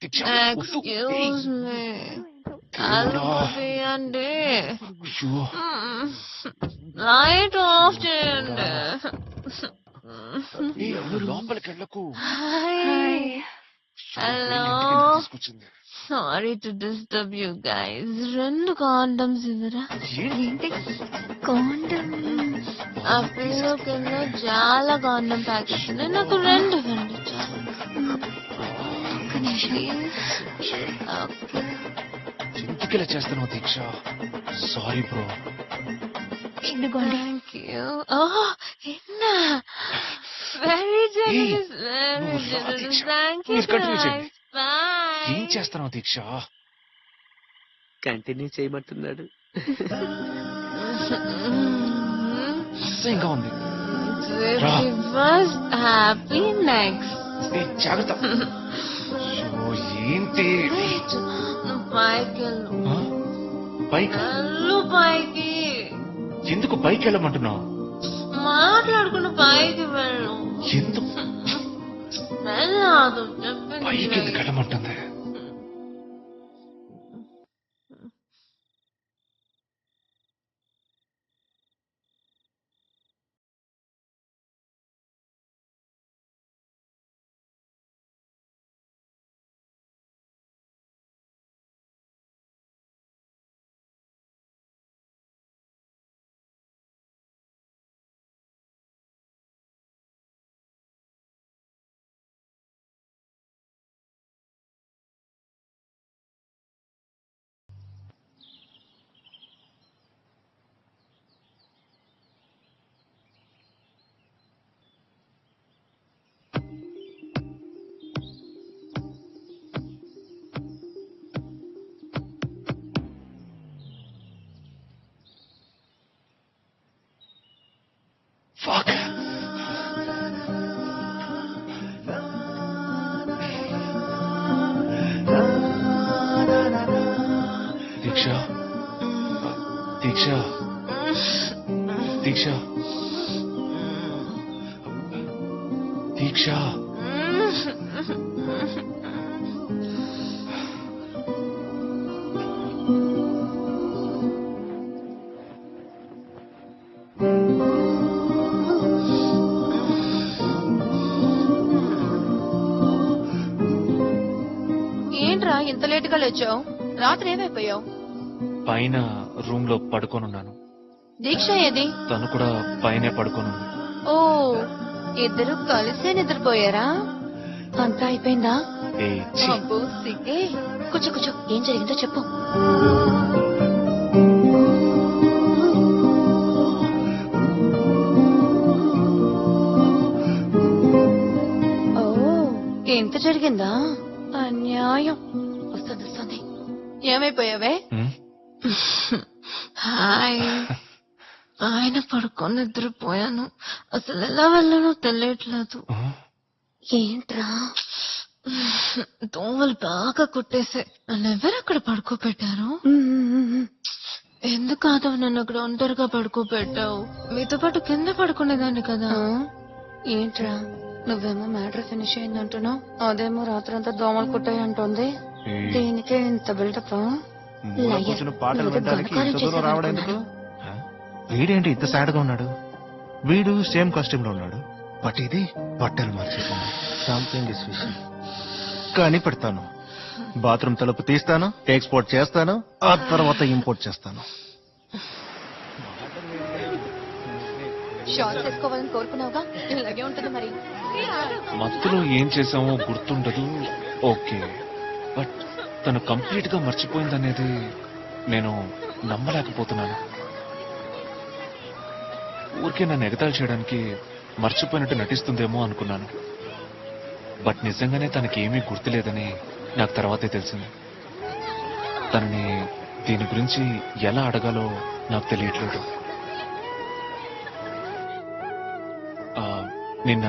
Excuse me, తలుపు తీయండి, light of చేయండి. లోపలికి వెళ్ళకు. Hello, sorry to disturb you guys. 2 condoms ఇవ్వరా? ఏంటి కాండమ్? ఆ పిల్లో కింద చాలా కాండమ్ ప్యాకెట్స్ ఉన్నాయి, నాకు 2 ఇవ్వండి చాలు. ఎందుకు చేస్తున్నావు Deeksha? Sorry bro. Thank you. Very generous, very generous. Thank you. Bye. ఏం చేస్తున్నావు దీక్ష? కంటిన్యూ చేయమంటున్నాడు. అసహ్యంగా ఉంది. Happy next. జాగ్రత్త. ఏంటి పైకి పైకి ఎందుకు పైకి వెళ్ళమంటున్నావు? మాట్లాడుకున్న పైకి వెళ్ళు. ఎందుకు వెళ్ళాదు చెప్పింది. పైకి ఎందుకు వెళ్ళమంటుంది? దీక్ష, దీక్ష, దీక్ష, దీక్ష. ఏంట్రా ఇంత లేట్ గా లేచావు? రాత్రి ఏమైపోయావు? పైన రూమ్ లో పడుకోనున్నాను. దీక్ష ఏది? తను కూడా పైనే పడుకోనుంది. ఓ, ఇద్దరు కలిసే నిద్రపోయారా? అంతా అయిపోయిందా? అబ్బో సిగ్గే. కూర్చో కూర్చో, ఏం జరిగిందో చెప్పు. ఓ, ఎంత జరిగిందా? అన్యాయం. వస్తుంది వస్తుంది. ఏమైపోయావే? హాయ్, ఆయన పడుకొని నిద్రపోయాను. అసలు ఎలా వెళ్ళానో తెలియట్లేదు. ఏంట్రా? దోమలు బాగా కుట్టేసే. నన్ను ఎవరక్కడ పడుకోబెట్టారు? ఎందుకు ఆదవ్ నన్ను అక్కడ ఒంటరిగా పడుకోబెట్టావు? మీతో పాటు కింద పడుకునేదాన్ని కదా. ఏంట్రా, నువ్వేమో మ్యాటర్ ఫినిష్ అయిందంటున్నావు, అదేమో రాత్రంతా దోమలు కుట్టాయి అంటుంది. దీనికే ఇంత బిల్డప్? వీడేంటి ఇంత సాడ్ గా ఉన్నాడు? వీడు సేమ్ కాస్ట్యూమ్ లో ఉన్నాడు, బట్ ఇది బట్టలు మార్చేసింది. Something is fishing. కానీ పెడతాను, బాత్రూమ్ తలుపు తీస్తాను, ఎక్స్పోర్ట్ చేస్తాను, ఆ తర్వాత ఇంపోర్ట్ చేస్తాను. షార్ట్ చేసుకోవాలని కోరుకున్నావుగా, ఇలాగే ఉంటుంది మరి. మత్తులో ఏం చేసామో గుర్తుండదు, ఓకే, బట్ తను కంప్లీట్ గా మర్చిపోయిందనేది నేను నమ్మలేకపోతున్నాను. ఊరికే నన్ను ఎగతాళి చేయడానికి మర్చిపోయినట్టు నటిస్తుందేమో అనుకున్నాను, బట్ నిజంగానే తనకేమీ గుర్తులేదని నాకు తర్వాతే తెలిసింది. తనని దీని గురించి ఎలా అడగాలో నాకు తెలియట్లేదు. నిన్న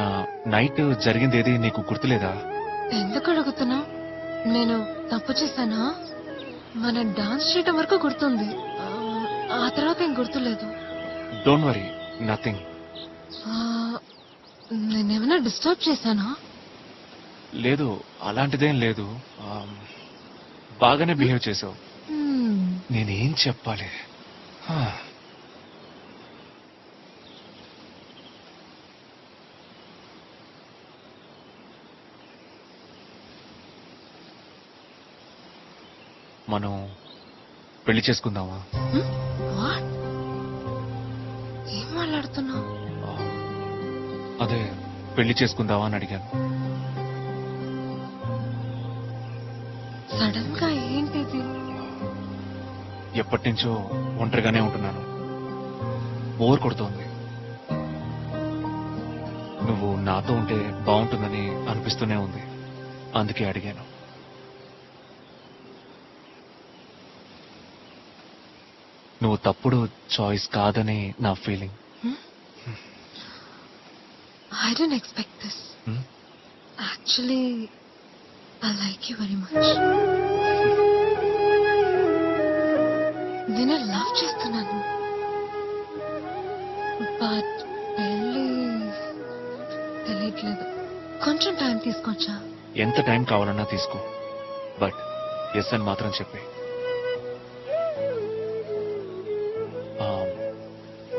నైట్ జరిగిందేది నీకు గుర్తులేదా? ఎందుకు అడుగుతున్నా? నేను తప్పు చేశానా? మన డాన్స్ చేయటం వరకు గుర్తుంది, ఆ తర్వాత ఏం గుర్తులేదు. Don't worry, nothing. నేనేమైనా డిస్టర్బ్ చేశానా? లేదు, అలాంటిదేం లేదు. బాగానే బిహేవ్ చేసావు. నేనేం చెప్పాలి? హా. మనం పెళ్లి చేసుకుందామా? ఏం మాట్లాడుతున్నావు? అదే పెళ్లి చేసుకుందామా అని అడిగాను. సడన్ గా ఏంటిది? ఎప్పటి నుంచో ఒంటరిగానే ఉంటున్నాను. బోర్ కొడుతోంది. నువ్వు నాతో ఉంటే బాగుంటుందని అనిపిస్తూనే ఉంది. అందుకే అడిగాను. నువ్వు తప్పుడు చాయిస్ కాదని నా feeling. I didn't expect this. Actually, I like you very much. నేను లవ్ చేస్తున్నాను. బట్ పెళ్ళి తెలియట్లేదు. కొంచెం టైం తీసుకోవచ్చా? ఎంత టైం కావాలన్నా తీసుకో. బట్ ఎస్ అని మాత్రం చెప్పే.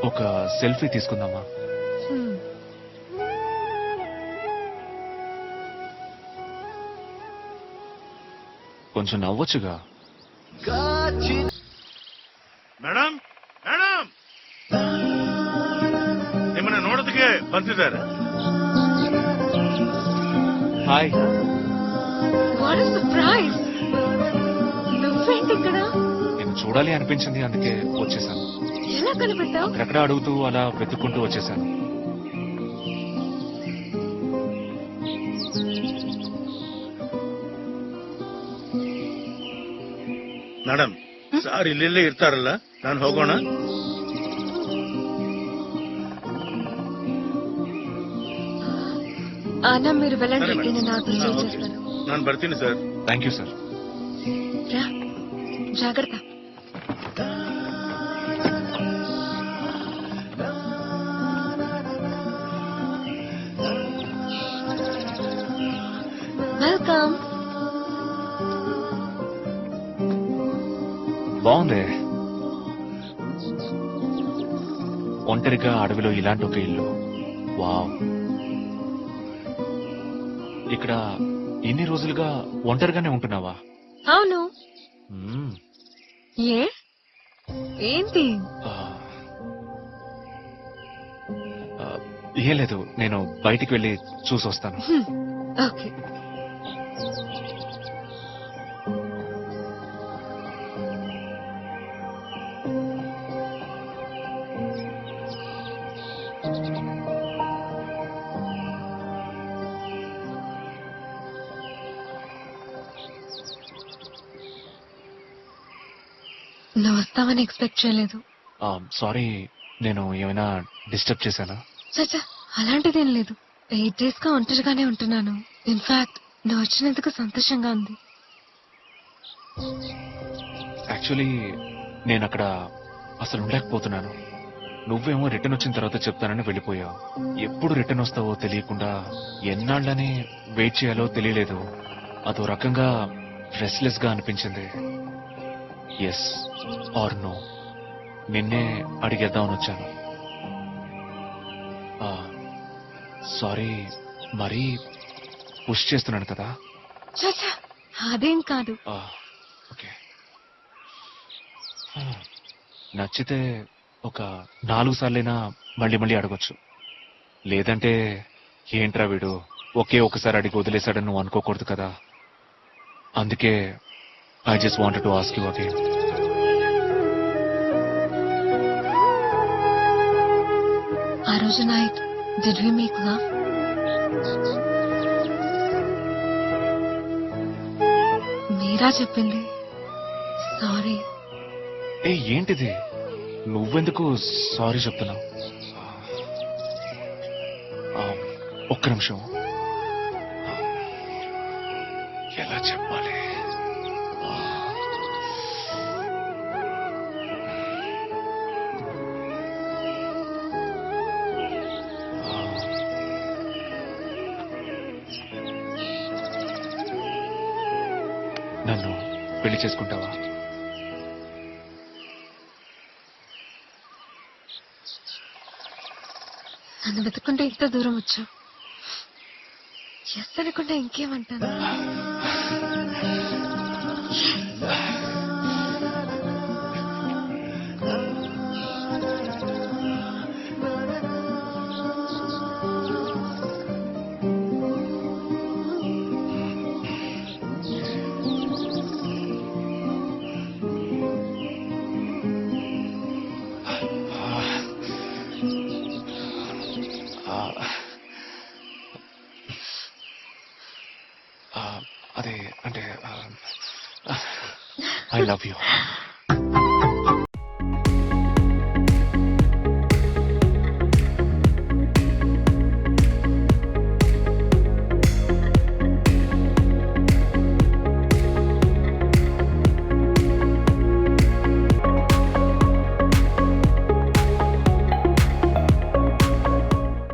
ఒక సెల్ఫీ తీసుకుందామా? కొంచెం నవ్వొచ్చుగా. ಮೇಡಮ್ ಮೇಡಮ್ ನಿಮ್ಮನ್ನ ನೋಡೋದಕ್ಕೆ ಬಂದಿದ್ದಾರೆ. హాయ్. What is surprise? నువ్వేంటి ఇక్కడ? నేను చూడాలి అనిపించింది, అందుకే వచ్చేసాను. ఎలా కనిపెట్టావు? అక్కడక్కడ అడుగుతూ అలా వెతుక్కుంటూ వచ్చేసాను. ಮೇಡಮ್ ಸಾರ್ ಇಲ್ಲೆಲ್ಲೇ ಇರ್ತಾರಲ್ಲ, ನಾನು ಹೋಗೋಣ? అన్న మీరు వెళ్ళండి, సరే, మేడం. నేను నాతో ఓకే. చేస్తాను. ನಾನು ಬರ್ತೀನಿ ಸರ್. Thank you sir. రా, జాగ్రత్త. వెల్కమ్. బాగుంది. ఒంటరిగా అడవిలో ఇలాంటి ఒక ఇల్లు. వావ్. ఇక్కడ ఇన్ని రోజులుగా ఒంటరిగానే ఉంటున్నావా? అవును. మ్మ్. ఏ ఏంటి? ఆ, ఆ, ఏం లేదు, నేను బయటికి వెళ్ళి చూసొస్తాను. ఓకే. నువ్వు వస్తావని ఎక్స్పెక్ట్ చేయలేదు. సారీ, నేను ఏమైనా డిస్టర్బ్ చేశానా? చచ్చా, అలాంటిదేం లేదు. 8 days గా ఒంటరిగానే ఉంటున్నాను. ఇన్ఫాక్ట్ నువ్వు వచ్చినందుకు సంతోషంగా ఉంది. యాక్చువల్లీ నేను అక్కడ అసలు ఉండలేకపోతున్నాను. నువ్వేమో రిటర్న్ వచ్చిన తర్వాత చెప్తానని వెళ్ళిపోయావు. ఎప్పుడు రిటర్న్ వస్తావో తెలియకుండా ఎన్నాళ్ళని వెయిట్ చేయాలో తెలియలేదు. అదో రకంగా రెస్ట్లెస్ గా అనిపించింది. ఎస్ ఆర్ నో నిన్నే అడిగేద్దామని వచ్చాను. సారీ, మరీ పుష్ చేస్తున్నాను కదా. చచ్చా, అదేం కాదు. ఓకే. నచ్చితే ఒక 4 సార్లైనా మళ్ళీ మళ్ళీ అడగొచ్చు. లేదంటే ఏంట్రా వీడు ఒకే ఒకసారి అడిగి వదిలేశాడని నువ్వు అనుకోకూడదు కదా. అందుకే I just wanted to ask you again. ఆ రోజు night did we make love? Meera చెప్పింది సారీ. ఏంటిది, నువ్వెందుకు సారీ చెప్తున్నావు? ఒక్క నిమిషం, ఎలా చెప్పాలి? నన్ను పెళ్లి చేసుకుంటావా? నన్ను వెతుకుంటే ఇంత దూరం వచ్చావు. ఎస్ అనుకుంటే ఇంకేమంటాను. అదే అంటే ఐ లవ్ యూ.